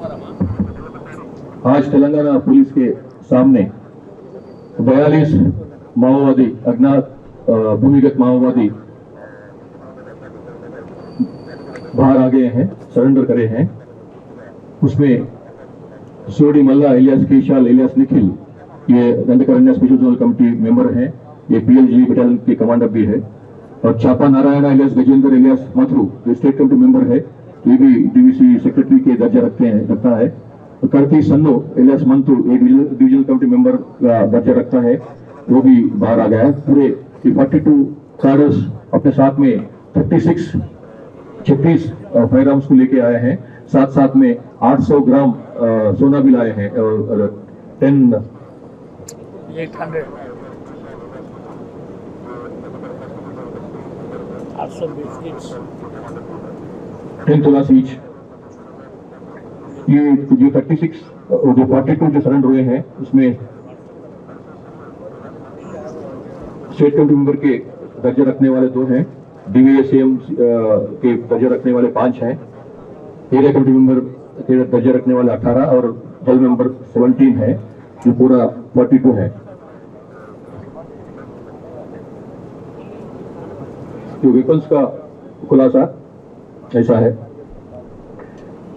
आज तेलंगाना पुलिस के सामने 42 माओवादी अज्ञात भूमिगत माओवादी बाहर आ गए हैं, सरेंडर करे हैं। उसमें सोडी मल्ला इलियास केशाल इलियास निखिल ये Dandakaranya special zonal committee member हैं, ये पीएलजी बटालियन के कमांडर भी है। और चापा नारायण इलियास गजेंद्र इलियास मथुरू ये स्टेट कमेटी मेंबर है, ये भी डीवीसी सेक्रेटरी के दर्जा रखता है। करती सन्नो इलियास मंतू ये डिविजनल कमेटी मेंबर का दर्जा रखता है, वो भी बाहर आ गया है। पूरे 42 कार्डर्स अपने साथ में 36 फायर आर्म्स को लेके आए हैं, साथ में 800 ग्राम सोना भी लाए हैं और 10 तोला ईच। ये जो 36 जो 42 जो सरेंडर हुए हैं उसमें स्टेट कमेटी मेंबर के दर्जा रखने वाले 2 हैं, डीवीएसएम के दर्जा रखने वाले 5 हैं, एरिया कमेटी मेंबर के दर्जा रखने वाले 18 और दल मेंबर 17 है, जो पूरा 42 है। जो वेपन्स का खुलासा ऐसा है,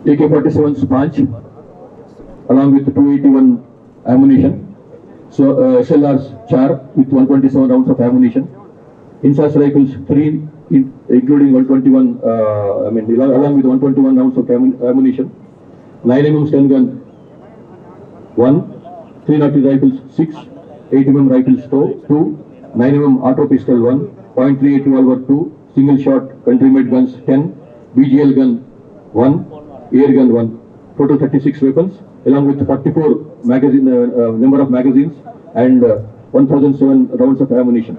AK-47 5 along with 281 ammunition, so SLRs 4 with 127 rounds of ammunition, Insas rifles 3 including 121 along with 121 rounds of ammunition, 9mm stun gun 1, 303 rifles 6, 8mm rifles 2, 9mm auto pistol 1, .38 revolver 2, single shot country made guns 10, BGL gun 1, air gun 1, total 36 weapons along with 44 number of magazines and 1007 rounds of ammunition.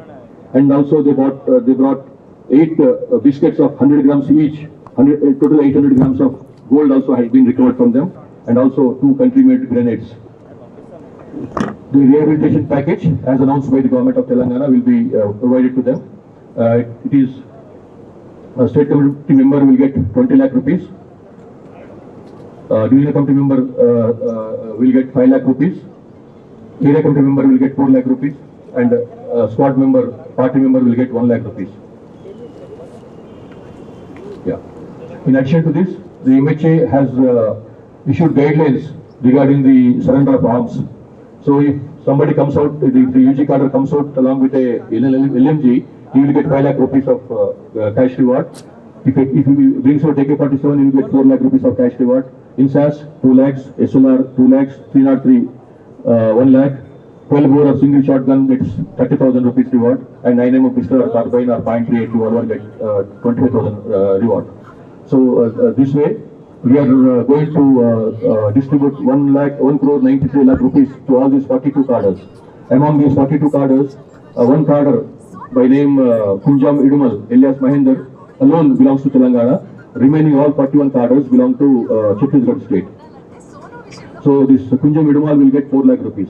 And also they brought 8 biscuits of 100 grams each, total 800 grams of gold also has been recovered from them, and also 2 country made grenades. The rehabilitation package as announced by the government of Telangana will be provided to them. It is a state committee member will get 20 lakh rupees, divisional committee member will get 5 lakh rupees, area committee member will get 4 lakh rupees, and squad member, party member will get 1 lakh rupees. Yeah. In addition to this, the MHA has issued guidelines regarding the surrender of arms. So if somebody comes out, if the UG cadre comes out along with a LMG, he will get 5 lakh rupees of cash reward. If he brings out AK-47, he will get 4 lakh rupees of cash reward. In SAS, 2 lakhs, SLR 2 lakhs, 303 1 lakh, 12 bore of single shotgun gets 30,000 rupees reward, and 9mm pistol or carbine or .38 revolver gets 25,000 reward. So this way we are going to distribute 1 crore 93 lakh rupees to all these 42 cadres. Among these 42 cadres, one cadre by name Kunjam Idumal Elias Mahinder alone belongs to Telangana. Remaining all 41 cadres belong to Chhattisgarh state. So this Kunjam Idumal will get 4 lakh rupees.